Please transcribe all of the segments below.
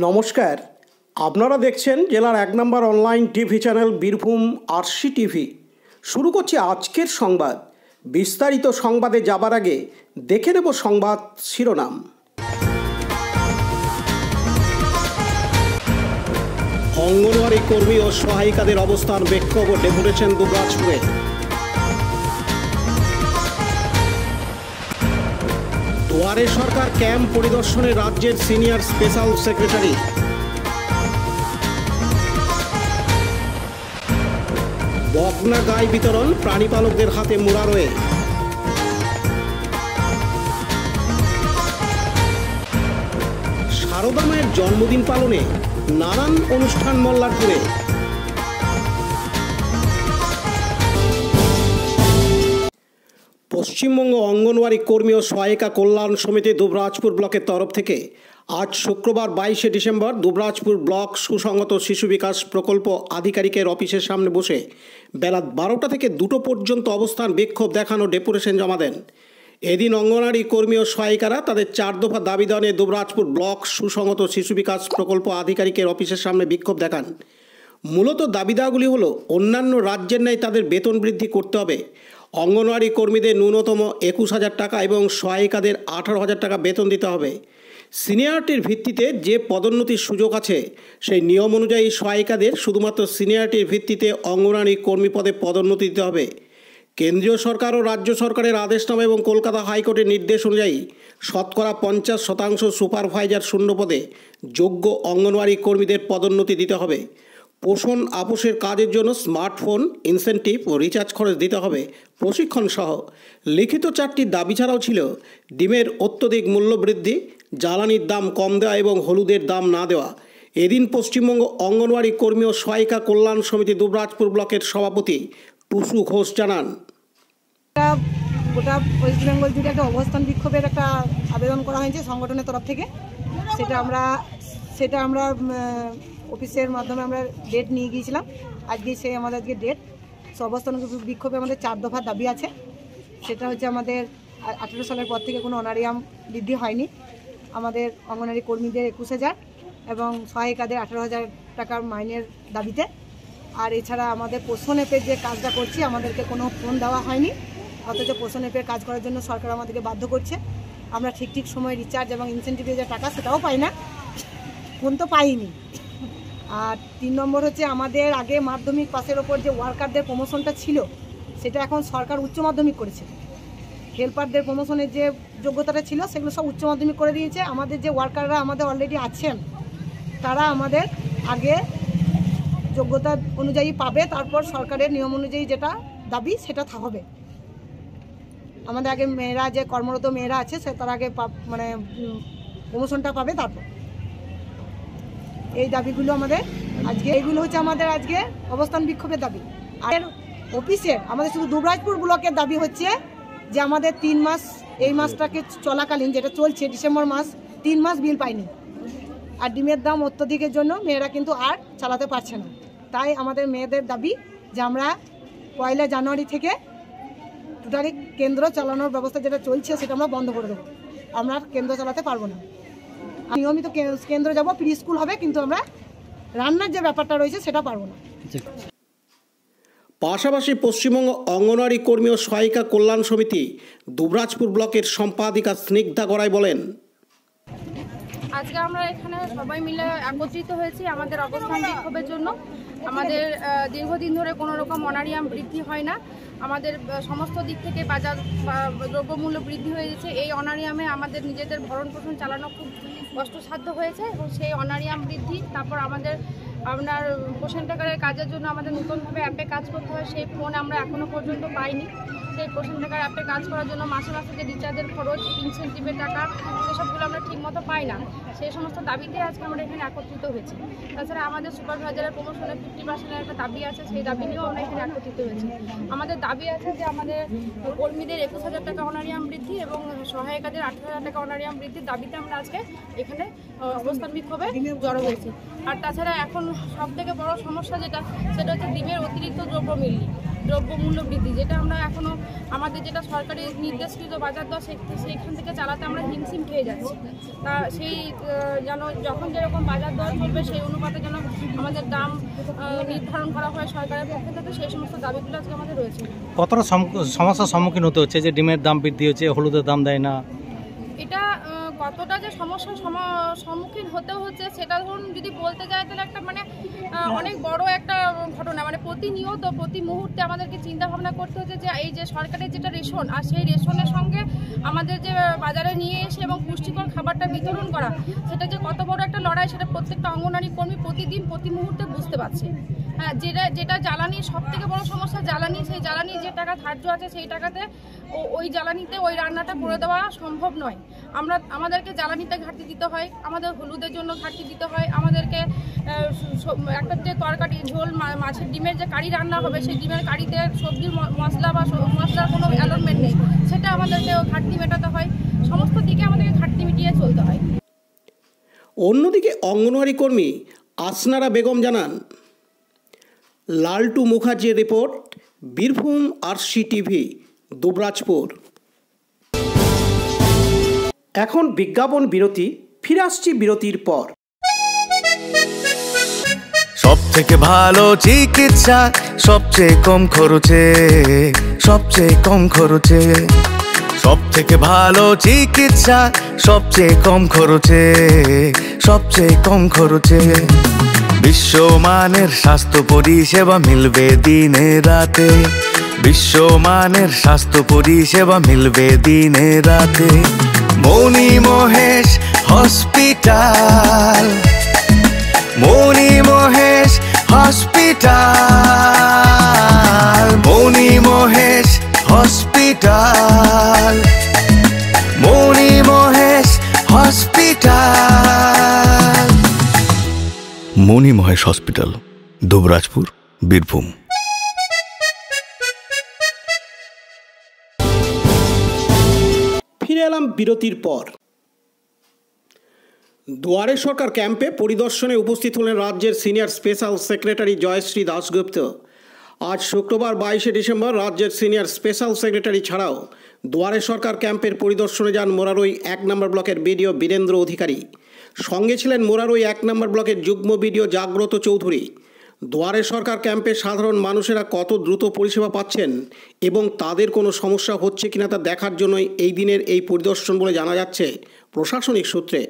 নমস্কার, আপনারা দেখছেন জেলার 1 নম্বর online TV channel Birbhum RC TV. শুরু করছি আজকের সংবাদ। বিস্তারিত সংবাদে যাবার আগে দেখে নেব সংবাদ শিরোনাম। অঙ্গনওয়াড়ি কর্মী ও সহায়িকাদের অবস্থান বিক্ষোভ ও ডেপুটেশন দুবরাজপুরে। দুয়ারে সরকার ক্যাম্প পরিদর্শনে রাজ্যের সিনিয়র স্পেশাল সেক্রেটারি। বকনা গাই বিতরণ প্রাণীপালকদের হাতে মুরারোয়ে। সারদা মায়ের জন্মদিন পালনে নানান অনুষ্ঠান মল্লারপুরে। পশ্চিমবঙ্গ অঙ্গনওয়াড়ি কর্মী ও সহায়িকা কল্যাণ সমিতি দুবরাজপুর ব্লকের তরফ থেকে আজ শুক্রবার 22শে ডিসেম্বর দুবরাজপুর ব্লক সুসংহত শিশু বিকাশ প্রকল্প আধিকারিকের অফিসের সামনে বসে বেলা 12টা থেকে 2টো পর্যন্ত অবস্থান বিক্ষোভ দেখানো ডেপুটেশন জমা দেন। এদিন অঙ্গনওয়াড়ি কর্মী ও সহায়িকারা তাদের 4 দফা দাবি দানে দুবরাজপুর ব্লক সুসংহত শিশু বিকাশ প্রকল্প আধিকারিকের অফিসের সামনে বিক্ষোভ দেখান। মূলত দাবি দেওয়াগুলি হলো, অন্যান্য রাজ্যের ন্যায় তাদের বেতন বৃদ্ধি করতে হবে, অঙ্গনওয়াড়ি কর্মীদের ন্যূনতম 21,000 টাকা এবং সহায়িকাদের 18,000 টাকা বেতন দিতে হবে। সিনিয়রিটির ভিত্তিতে যে পদোন্নতির সুযোগ আছে সেই নিয়ম অনুযায়ী সহায়িকাদের শুধুমাত্র সিনিয়রিটির ভিত্তিতে অঙ্গনওয়াড়ি কর্মী পদে পদোন্নতি দিতে হবে। কেন্দ্রীয় সরকার ও রাজ্য সরকারের আদেশনামা এবং কলকাতা হাইকোর্টের নির্দেশ অনুযায়ী শতকরা 50% সুপারভাইজার শূন্য পদে যোগ্য অঙ্গনওয়াড়ি কর্মীদের পদোন্নতি দিতে হবে। পোষণ আপোষের কাজের জন্য স্মার্টফোন, ইনসেন্টিভ ও রিচার্জ খরচ দিতে হবে। প্রশিক্ষণ সহ লিখিত 4টি দাবি ছাড়াও ছিল ডিমের অত্যধিক মূল্য বৃদ্ধি, জ্বালানির দাম কম দেওয়া এবং হলুদের দাম না দেওয়া। এদিন পশ্চিমবঙ্গ অঙ্গনওয়াড়ি কর্মী ও সহায়িকা কল্যাণ সমিতি দুবরাজপুর ব্লকের সভাপতি টুসু ঘোষ জানান, গোটা ওয়েস্ট বেঙ্গল জুড়ে একটা অবস্থান বিক্ষোভের একটা আবেদন করা হয়েছে সংগঠনের তরফ থেকে। সেটা আমরা অফিসের মাধ্যমে আমরা ডেট নিয়ে গিয়েছিলাম। আজকে আমাদের ডেট। অবস্থান বিক্ষোভে আমাদের 4 দফা দাবি আছে। সেটা হচ্ছে আমাদের 18 সালের পর থেকে কোনো অনারিয়াম বৃদ্ধি হয়নি। আমাদের অঙ্গনওয়াড়ি কর্মীদের 21,000 এবং সহায়িকাদের 18,000 টাকার মাইনের দাবিতে। আর এছাড়া আমাদের পোষণ অ্যাপের যে কাজটা করছি আমাদেরকে কোনো ফোন দেওয়া হয়নি, অথচ পোষণ অ্যাপের কাজ করার জন্য সরকার আমাদেরকে বাধ্য করছে। আমরা ঠিক সময় রিচার্জ এবং ইনসেন্টিভের যে টাকা সেটাও পাই না, ফোন তো পাইনি। আর 3 নম্বর হচ্ছে আমাদের আগে মাধ্যমিক পাসের ওপর যে ওয়ার্কারদের প্রমোশনটা ছিল সেটা এখন সরকার উচ্চ মাধ্যমিক করেছে। হেল্পারদের প্রমোশনের যে যোগ্যতাটা ছিল সেগুলো সব উচ্চ মাধ্যমিক করে দিয়েছে। আমাদের যে ওয়ার্কাররা আমাদের অলরেডি আছেন তারা আমাদের আগে যোগ্যতা অনুযায়ী পাবে, তারপর সরকারের নিয়ম অনুযায়ী যেটা দাবি সেটা হবে। আমাদের আগে মেয়েরা যে কর্মরত মেয়েরা আছে তারা আগে মানে প্রমোশনটা পাবে। তারপর এই দাবিগুলো আমাদের আজকে, এইগুলো হচ্ছে আমাদের আজকে অবস্থান বিক্ষোভের দাবি। আর অফিসের আমাদের শুধু দুবরাজপুর ব্লকের দাবি হচ্ছে যে আমাদের 3 মাস, এই মাসটাকে চলাকালীন যেটা চলছে ডিসেম্বর মাস, 3 মাস বিল পাইনি। আর ডিমের দাম অত্যধিকের জন্য মেয়েরা কিন্তু আর চালাতে পারছে না। তাই আমাদের মেয়েদের দাবি যে আমরা 1 জানুয়ারি থেকে টোটালি কেন্দ্র চালানোর ব্যবস্থা যেটা চলছে সেটা আমরা বন্ধ করে দেবো। আমরা কেন্দ্র চালাতে পারবো না। নিয়মিত কেন্দ্র যাব, প্রি স্কুল হবে, কিন্তু আমরা রান্নার যে ব্যাপারটা রয়েছে সেটা পারবো না। পাশাপাশি পশ্চিমবঙ্গ অঙ্গনওয়াড়ি কর্মী ও সহায়িকা কল্যাণ সমিতি দুবরাজপুর ব্লকের সম্পাদিকা স্নিগ্ধা গড়াই বলেন, আজকে আমরা এখানে সবাই মিলে একত্রিত হয়েছি আমাদের অবস্থান বিক্ষোভের জন্য। আমাদের দীর্ঘদিন ধরে কোনো রকম অনারিয়াম বৃদ্ধি হয় না। আমাদের সমস্ত দিক থেকে বাজার দ্রব্যমূল্য বৃদ্ধি হয়েছে। এই অনারিয়ামে আমাদের নিজেদের ভরণ পোষণ চালানো খুব কষ্টসাধ্য হয়েছে এবং সেই অনারিয়াম বৃদ্ধি, তারপর আপনার পোষণ টাকারের কাজের জন্য আমাদের নতুনভাবে অ্যাপে কাজ করতে হয়। সেই ফোন আমরা এখনও পর্যন্ত পাইনি। সেই পোষণ টাকার অ্যাপে কাজ করার জন্য মাসে যে রিচার্জের খরচ, ইনসেন্টিভের টাকা, সেসবগুলো আমরা ঠিকমতো পাই না। সেই সমস্ত দাবিতে আজকে আমরা এখানে একত্রিত হয়েছি। তাছাড়া আমাদের সুপারভাইজারের প্রমোশনে 50% একটা দাবি আছে, সেই দাবি নিয়েও আমরা এখানে একত্রিত হয়েছি। আমাদের দাবি আছে যে আমাদের কর্মীদের 21,000 টাকা অনারিয়াম বৃদ্ধি এবং সহায়িকাদের 18,000 টাকা অনারিয়াম বৃদ্ধির দাবিতে আমরা আজকে এখানে অবস্থান বিক্ষোভে জড়ো হয়েছি। আর তাছাড়া এখন সবথেকে বড় সমস্যা সেটা হচ্ছে ডিমের অতিরিক্ত দ্রব্যমূল্য। দ্রব্যমূল্য বৃদ্ধি, যেটা আমরা এখনও আমাদের যেটা সরকারি নির্দেশকৃত বাজার দর সেইখান থেকে চালাতে আমরা হিমশিম খেয়ে যাচ্ছি। তা সেই যেন যখন যেরকম বাজার দর চলবে সেই অনুপাতে যেন আমাদের দাম নির্ধারণ করা হয় সরকারের পক্ষ থেকে, সেই সমস্ত দাবিগুলো আজকে আমাদের রয়েছে। কতটা সমস্যার সম্মুখীন হতে হচ্ছে যে ডিমের দাম বৃদ্ধি হচ্ছে, হলুদের দাম দেয় না? এটা কতটা যে সমস্যার সম্মুখীন হতে হচ্ছে সেটা ধরুন যদি বলতে যায় তাহলে একটা মানে অনেক বড় একটা ঘটনা। মানে প্রতিনিয়ত প্রতি মুহূর্তে আমাদেরকে চিন্তা ভাবনা করতে হচ্ছে যে এই যে সরকারের যেটা রেশন, আর সেই রেশনের সঙ্গে আমাদের যে বাজারে নিয়ে এসে এবং পুষ্টিকর খাবারটা বিতরণ করা, সেটা যে কত বড় একটা লড়াই সেটা প্রত্যেকটা অঙ্গনওয়াড়ি কর্মী প্রতিদিন প্রতি মুহূর্তে বুঝতে পারছে। হ্যাঁ, যেটা জ্বালানি সব থেকে বড় সমস্যা জ্বালানি, সেই জ্বালানি যে টাকা ধার্য আছে সেই টাকাতে ওই জ্বালানিতে ওই রান্নাটা করে দেওয়া সম্ভব নয়। আমাদেরকে জ্বালানিতে ঘাটতি দিতে হয়, আমাদের হলুদের জন্য ঘাটতি দিতে হয়, আমাদেরকে একটা যে তরকারি ঝোল মাছের ডিমের যে কারি রান্না হবে সেই ডিমের কারিতে সবজির মশলা বা মশলার কোনো অ্যালটমেন্ট নেই, সেটা আমাদেরকে ঘাটতি মেটাতে হয়। সমস্ত দিকে আমাদেরকে ঘাটতি মিটিয়ে চলতে হয়। অন্যদিকে অঙ্গনওয়াড়ি কর্মী আসনারা বেগম জানান, লালটু মুখার্জির রিপোর্ট, বীরভূম RCTV, দুবরাজপুর। এখন বিজ্ঞাপন বিরতি, ফিরে আসছি বিরতির পর। সব থেকে ভালো চিকিৎসা সবচেয়ে কম খরচে, সবচেয়ে কম খরচে। সব থেকে ভালো চিকিৎসা সবচেয়ে কম খরচে, সবচেয়ে কম খরচে। বিশ্বমানের স্বাস্থ্য পরিষেবা মিলবে দিনে রাতে, বিশ্বমানের স্বাস্থ্য পরিষেবা মিলবে দিনে রাতে। মণি মহেশ হসপিটাল, মণি মহেশ হসপিটাল, মণি মহেশ হসপিটাল, মণি মহেশ হসপিটাল। মণি মহেশ হসপিটাল, দুবরাজপুর, বীরভূম। ফিরে এলাম বিরতির পর। দুয়ারে সরকার ক্যাম্পে পরিদর্শনে উপস্থিত হলেন রাজ্যের senior special secretary Jayashree Dasgupta. আজ শুক্রবার 22শে ডিসেম্বর রাজ্যের সিনিয়র স্পেশাল সেক্রেটারি ছাড়াও দুয়ারে সরকার ক্যাম্পের পরিদর্শনে যান মোরারই 1 নম্বর ব্লকের বিডিও বীরেন্দ্র অধিকারী। সঙ্গে ছিলেন মোরারই 1 নম্বর ব্লকের যুগ্ম বিডিও জাগ্রত চৌধুরী। দুয়ারে সরকার ক্যাম্পে সাধারণ মানুষেরা কত দ্রুত পরিষেবা পাচ্ছেন এবং তাদের কোনো সমস্যা হচ্ছে কিনা তা দেখার জন্যই এই দিনের এই পরিদর্শন বলে জানা যাচ্ছে প্রশাসনিক সূত্রে।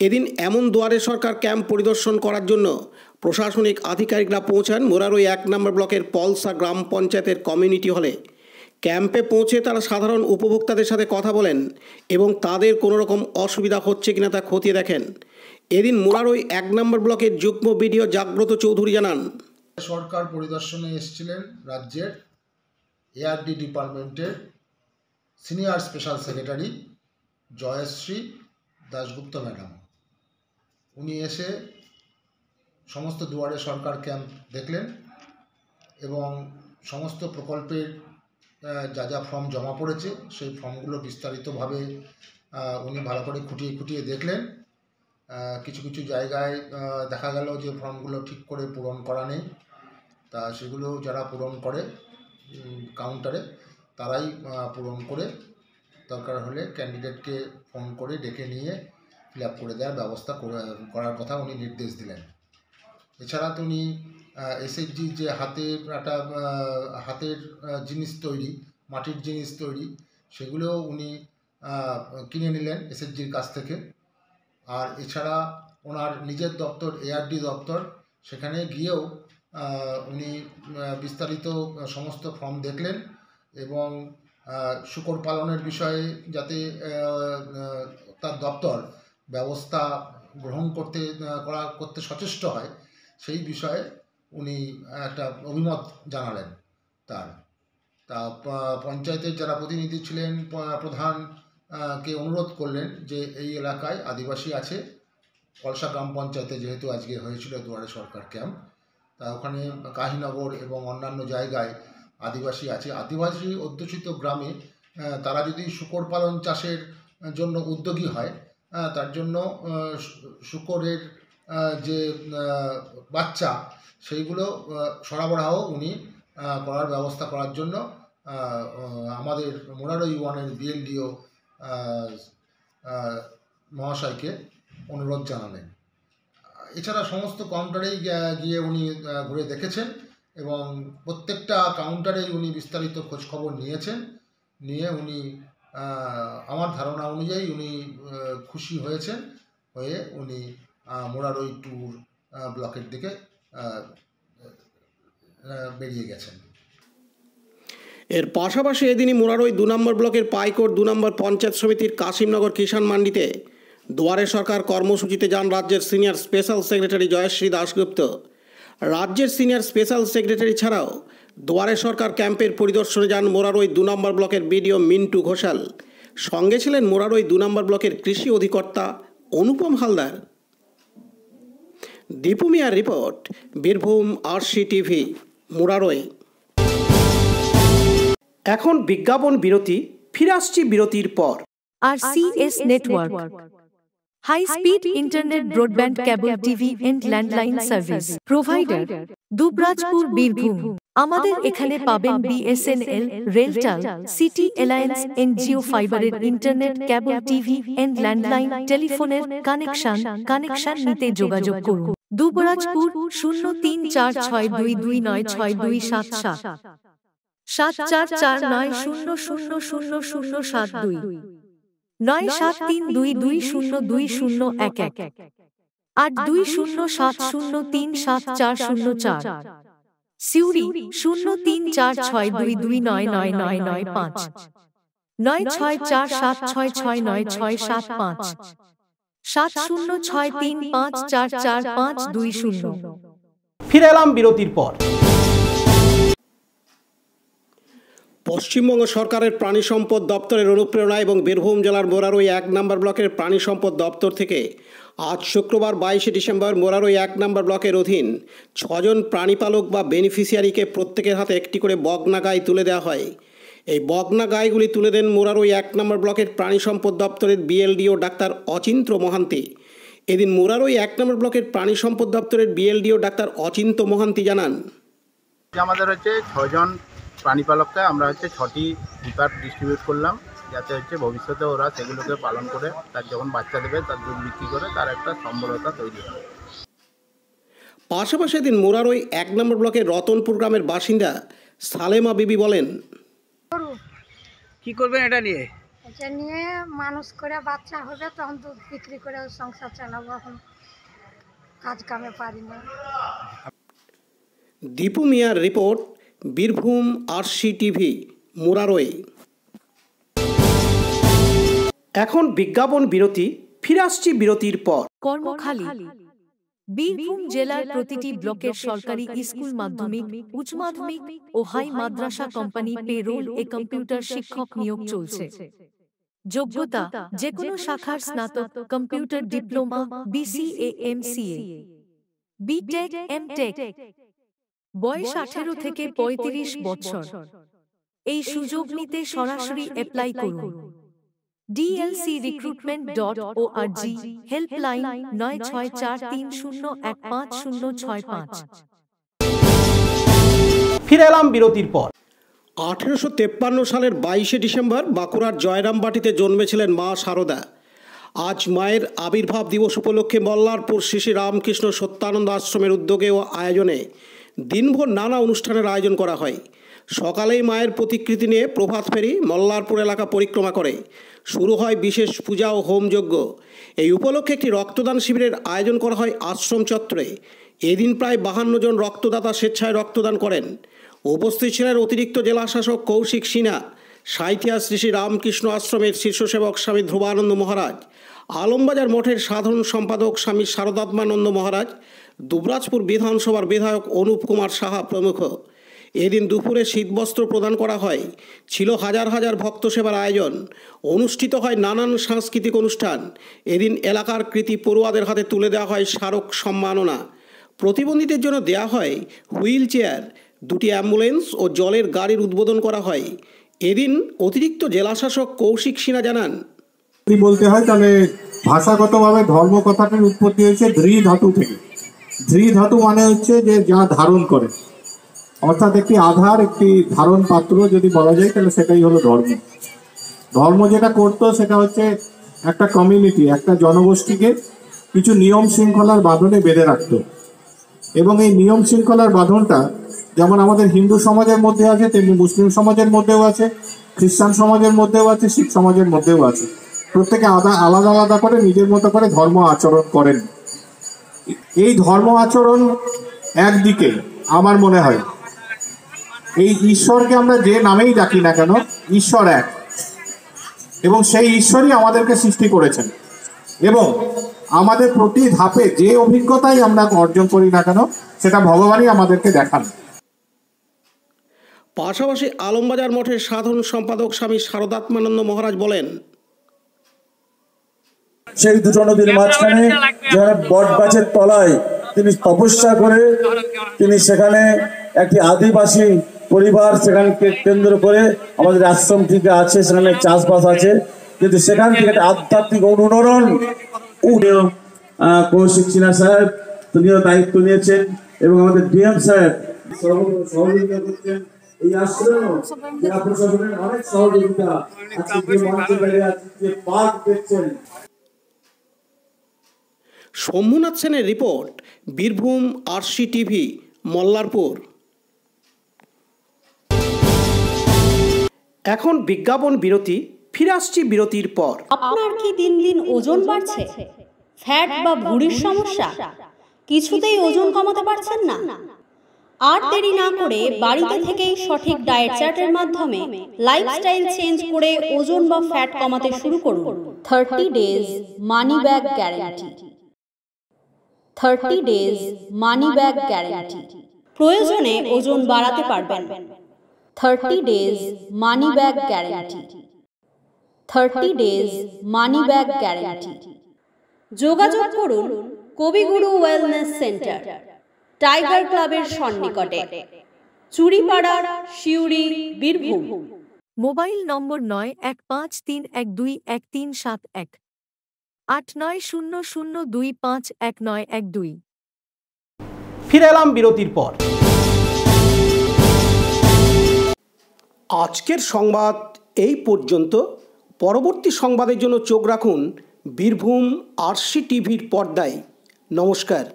এদিন এমন দুয়ারে সরকার ক্যাম্প পরিদর্শন করার জন্য প্রশাসনিক আধিকারিকরা পৌঁছান মোরারই 1 নম্বর ব্লকের পলসা গ্রাম পঞ্চায়েতের কমিউনিটি হলে। ক্যাম্পে পৌঁছে তারা সাধারণ উপভোক্তাদের সাথে কথা বলেন এবং তাদের কোনো রকম অসুবিধা হচ্ছে কিনা তা খতিয়ে দেখেন। এদিন মোরারই 1 নম্বর ব্লকের যুগ্ম বিডিও জাগ্রত চৌধুরী জানান, সরকার পরিদর্শনে এসেছিলেন রাজ্যের ARD ডিপার্টমেন্টের senior special secretary Jayashree Dasgupta madam. উনি এসে সমস্ত দুয়ারে সরকার ক্যাম্প দেখলেন এবং সমস্ত প্রকল্পের যা যা ফর্ম জমা পড়েছে সেই ফর্মগুলো বিস্তারিতভাবে উনি ভালো করে খুঁটিয়ে খুঁটিয়ে দেখলেন। কিছু কিছু জায়গায় দেখা গেল যে ফর্মগুলো ঠিক করে পূরণ করা নেই, তা সেগুলো যারা পূরণ করে কাউন্টারে তারাই পূরণ করে দরকার হলে ক্যান্ডিডেটকে ফোন করে ডেকে নিয়ে ফিল আপ করে দেওয়ার ব্যবস্থা করার কথা উনি নির্দেশ দিলেন। এছাড়া তো উনি SHG যে হাতের জিনিস তৈরি, মাটির জিনিস তৈরি, সেগুলোও উনি কিনে নিলেন SHGর কাছ থেকে। আর এছাড়া ওনার নিজের দপ্তর ARD দপ্তর, সেখানে গিয়েও উনি বিস্তারিত সমস্ত ফর্ম দেখলেন এবং শূকর পালনের বিষয়ে যাতে তার দপ্তর ব্যবস্থা গ্রহণ করতে সচেষ্ট হয় সেই বিষয়ে উনি একটা অভিমত জানালেন। তা পঞ্চায়েতের যারা প্রতিনিধি ছিলেন প্রধানকে অনুরোধ করলেন যে এই এলাকায় আদিবাসী আছে, পলসা গ্রাম পঞ্চায়েতে যেহেতু আজকে হয়েছিল দুয়ারে সরকার ক্যাম্প, তা ওখানে কাহিনগর এবং অন্যান্য জায়গায় আদিবাসী আছে। আদিবাসী অধ্যুষিত গ্রামে তারা যদি শূকর পালন চাষের জন্য উদ্যোগী হয়, তার জন্য শূকরের যে বাচ্চা সেইগুলো সরবরাহ উনি করার ব্যবস্থা করার জন্য আমাদের মোরারই ওয়ানের বিএলডিও মহাশয়কে অনুরোধ জানালেন। এছাড়া সমস্ত কাউন্টারেই গিয়ে উনি ঘুরে দেখেছেন এবং প্রত্যেকটা কাউন্টারেই উনি বিস্তারিত খোঁজখবর নিয়েছেন। নিয়ে উনি আমার ধারণা অনুযায়ী উনি খুশি হয়েছেন, হয়ে উনি মোরারই 2 ব্লকের দিকে বেরিয়ে গেছেন। এর পাশাপাশি এদিনই মোরারই 2 নম্বর ব্লকের পাইকোট 2 নম্বর পঞ্চায়েত সমিতির কাশিমনগর কিষাণ মান্ডিতে দুয়ারে সরকার কর্মসূচিতে যান রাজ্যের senior special secretary Jayashree Dasgupta. রাজ্যের সিনিয়র স্পেশাল সেক্রেটারি ছাড়াও দুয়ারে সরকার ক্যাম্পের পরিদর্শনে যান মোরারই 2 নম্বর ব্লকের বিডিও মিন্টু ঘোষাল। সঙ্গে ছিলেন মোরারই 2 নম্বর ব্লকের কৃষি অধিকর্তা অনুপম হালদার। দীপু মিয়ার রিপোর্ট, বীরভূম RCTV মোরারই। এখন বিজ্ঞাপন বিরতি, ফিরে আসছি বিরতির পর। RCS Network, high speed internet broadband cable TV and landline service provider, Dubrajpur Birbhum. আমাদের এখানে পাবেন BSNL, RailTel, City Alliance, NGO ফাইবারের internet, cable TV and landline টেলিফোনের কানেকশন নিতে যোগাযোগ করুন। দুবরাজপুর 034422962277 7449000072 9732202011 8207037404। সিউড়ি 034622999995 9647669675 7063544520। ফিরে এলাম বিরতির পর। পশ্চিমবঙ্গ সরকারের প্রাণী সম্পদ দপ্তরের অনুপ্রেরণা এবং বীরভূম জেলার মোরারই 1 নম্বর ব্লকের প্রাণী সম্পদ দপ্তর থেকে আজ শুক্রবার 22 ডিসেম্বর মোরারই 1 নম্বর ব্লকের অধীন 6 জন প্রাণীপালক বা বেনিফিশিয়ারিকে প্রত্যেকের হাতে একটি করে বগনা গাই তুলে দেওয়া হয়। এই বগনা গাইগুলি তুলে দেন মোরারই 1 নম্বর ব্লকের প্রাণী সম্পদ দপ্তরের BLDO ডাক্তার অচিন্ত্য মহান্তি। এদিন মোরারই 1 নম্বর ব্লকের প্রাণী সম্পদ দপ্তরের BLDO ডাক্তার অচিন্ত্য মহান্তি জানান, আমাদের হচ্ছে 6 জন প্রাণীপালককে আমরা হচ্ছে 6টি ডিপার্ট ডিস্ট্রিবিউট করলাম, যাতে হচ্ছে ভবিষ্যতে ওরা সেগুলোকে পালন করে তার যখন বাচ্চা দেবে তার দুধ বিক্রি করে তার একটা সম্বলতা তৈরি হয়। পাশাপাশি এদিন মোরারই 1 নম্বর ব্লকের রতনপুর গ্রামের বাসিন্দা সালেমা বিবি বলেন, কি করবেন এটা নিয়ে? এটা নিয়ে মানুষ করে বাচ্চা হবে তখন দুধ বিক্রি করে সংসার চালাবো, এখন কাজ কামে পারি না। দীপু মিয়ার রিপোর্ট, বীরভূম RCTV মোরারই। এখন বিজ্ঞাপন বিরতি, ফিরে আসছি বিরতির পর। কর্মখালী বীরভূম জেলার প্রতিটি ব্লকের সরকারি স্কুল, মাধ্যমিক, উচ্চ মাধ্যমিক ও high Madrasa company payroll a computer শিক্ষক নিয়োগ চলছে। যোগ্যতা যেকোনো শাখার স্নাতক, computer diploma, BCA, MCA, BTech, MTech। বয়স 18 থেকে 35 বছর। এই সুযোগ নিতে সরাসরি অ্যাপ্লাই করুন। dlcrecruitment.org, helpline 9643015065। ফিরে এলাম বিরতির পর। 1853 সালের 22 ডিসেম্বর বাঁকুড়ার জয়রামবাটিতে জন্মেছিলেন মা শারদা। আজ মায়ের আবির্ভাব দিবস উপলক্ষে মল্লারপুর শ্রী শ্রী রামকৃষ্ণ সত্যানন্দ আশ্রমের উদ্যোগে ও আয়োজনে দিনভর নানা অনুষ্ঠানের আয়োজন করা হয়। সকালেই মায়ের প্রতিকৃতি নিয়ে প্রভাত ফেরি মল্লারপুর এলাকা পরিক্রমা করে শুরু হয় বিশেষ পূজা ও হোমযজ্ঞ। এই উপলক্ষে একটি রক্তদান শিবিরের আয়োজন করা হয় আশ্রম চত্বরে। এদিন প্রায় 52 জন রক্তদাতা স্বেচ্ছায় রক্তদান করেন। উপস্থিত ছিলেন অতিরিক্ত জেলাশাসক কৌশিক সিনহা, সাঁইথিয়া শ্রী শ্রী রামকৃষ্ণ আশ্রমের শীর্ষসেবক স্বামী ধ্রুবানন্দ মহারাজ, আলমবাজার মঠের সাধারণ সম্পাদক স্বামী শারদাত্মানন্দ মহারাজ, দুবরাজপুর বিধানসভার বিধায়ক অনুপ কুমার সাহা প্রমুখ। এদিন দুপুরে শীতবস্ত্র প্রদান করা হয়। ছিল হাজার হাজার ভক্ত সেবার আয়োজন। অনুষ্ঠিত হয় নানান সাংস্কৃতিক অনুষ্ঠান। এদিন এলাকার কৃতি পড়ুয়াদের হাতে তুলে দেওয়া হয় স্মারক সম্মাননা। প্রতিবন্ধীদের জন্য দেওয়া হয় হুইল চেয়ার, 2টি অ্যাম্বুলেন্স ও জলের গাড়ির উদ্বোধন করা হয়। এদিন অতিরিক্ত জেলাশাসক কৌশিক সিনহা জানান, যদি বলতে হয় তাহলে ভাষাগতভাবে ধর্ম কথাটির উৎপত্তি হয়েছে ধৃ ধাতু থেকে। ধৃ ধাতু মানে হচ্ছে যে যা ধারণ করে। অর্থাৎ একটি আধার, একটি ধারণ পাত্র যদি বলা যায়, তাহলে সেটাই হলো ধর্ম। ধর্ম যেটা করতো সেটা হচ্ছে একটা কমিউনিটি, একটা জনগোষ্ঠীকে কিছু নিয়ম শৃঙ্খলার বাঁধনে বেঁধে রাখতো। এবং এই নিয়ম শৃঙ্খলার বাঁধনটা যেমন আমাদের হিন্দু সমাজের মধ্যে আছে, তেমনি মুসলিম সমাজের মধ্যেও আছে, খ্রিস্টান সমাজের মধ্যেও আছে, শিখ সমাজের মধ্যেও আছে। প্রত্যেকে আলাদা আলাদা করে নিজের মতো করে ধর্ম আচরণ করেন। এই ধর্ম আচরণ একদিকে আমার মনে হয় এই ঈশ্বরকে আমরা যে নামেই ডাকি না কেন, ঈশ্বর এক, এবং সেই ঈশ্বরই আমাদেরকে সৃষ্টি করেছেন। এবং আমাদের প্রতি ধাপে যে অভিজ্ঞতাই আমরা অর্জন করি না কেন, সেটা ভগবানই আমাদেরকে দেখান। পাশাপাশি আলমবাজার মঠের সাধারণ সম্পাদক স্বামী শারদাত্মানন্দ মহারাজ বলেন, সেই দুটো নদীর মাঝখানে যেখানে বট গাছের তলায় তিনি তপস্যা করে তিনি সেখানে একটি আদিবাসী পরিবার সেখানকে কেন্দ্র করে আমাদের আশ্রম থেকে আছে, সেখানে চাষবাস আছে, কিন্তু সেখান থেকে একটা আধ্যাত্মিক অনুরণন কৌশিক সিনহা সাহেব তিনিও দায়িত্ব নিয়েছেন এবং আমাদের ডিএম সাহেব সহযোগিতা করছেন। এই আশ্রম জেলা প্রশাসনের অনেক সহযোগিতা, যে পার্ক দেখছেন। শম্ভুনাথ সেনের report, Birbhum RC TV, Mallarpur. এখন বিজ্ঞাপন বিরতি, ফিরে আসছি বিরতির পর। আপনার কি দিন দিন ওজন বাড়ছে? ফ্যাট বা ভুঁড়ির সমস্যা? কিছুতেই ওজন কমাতে পারছেন না? আর দেরি না করে বাড়িতে থেকেই সঠিক ডায়েট চার্টের মাধ্যমে লাইফস্টাইল চেঞ্জ করে ওজন বা ফ্যাট কমাতে শুরু করুন। 30 days money back guarantee. 30 days money back guarantee. প্রয়োজনে ওজন বাড়াতে পারবেন। 30 days money back guarantee. 30 days money back guarantee. যোগাযোগ করুন কবিগুরু ওয়েলনেস সেন্টার, টাইগার ক্লাবের সন্নিকটে, চুরিপাড়ার, সিউড়ি, বীরভূম। Mobile number 9153121371, 8900251912। ফিরে এলাম বিরতির পর। আজকের সংবাদ এই পর্যন্ত। পরবর্তী সংবাদের জন্য চোখ রাখুন বীরভূম আরসি টিভির পর্দায়। নমস্কার।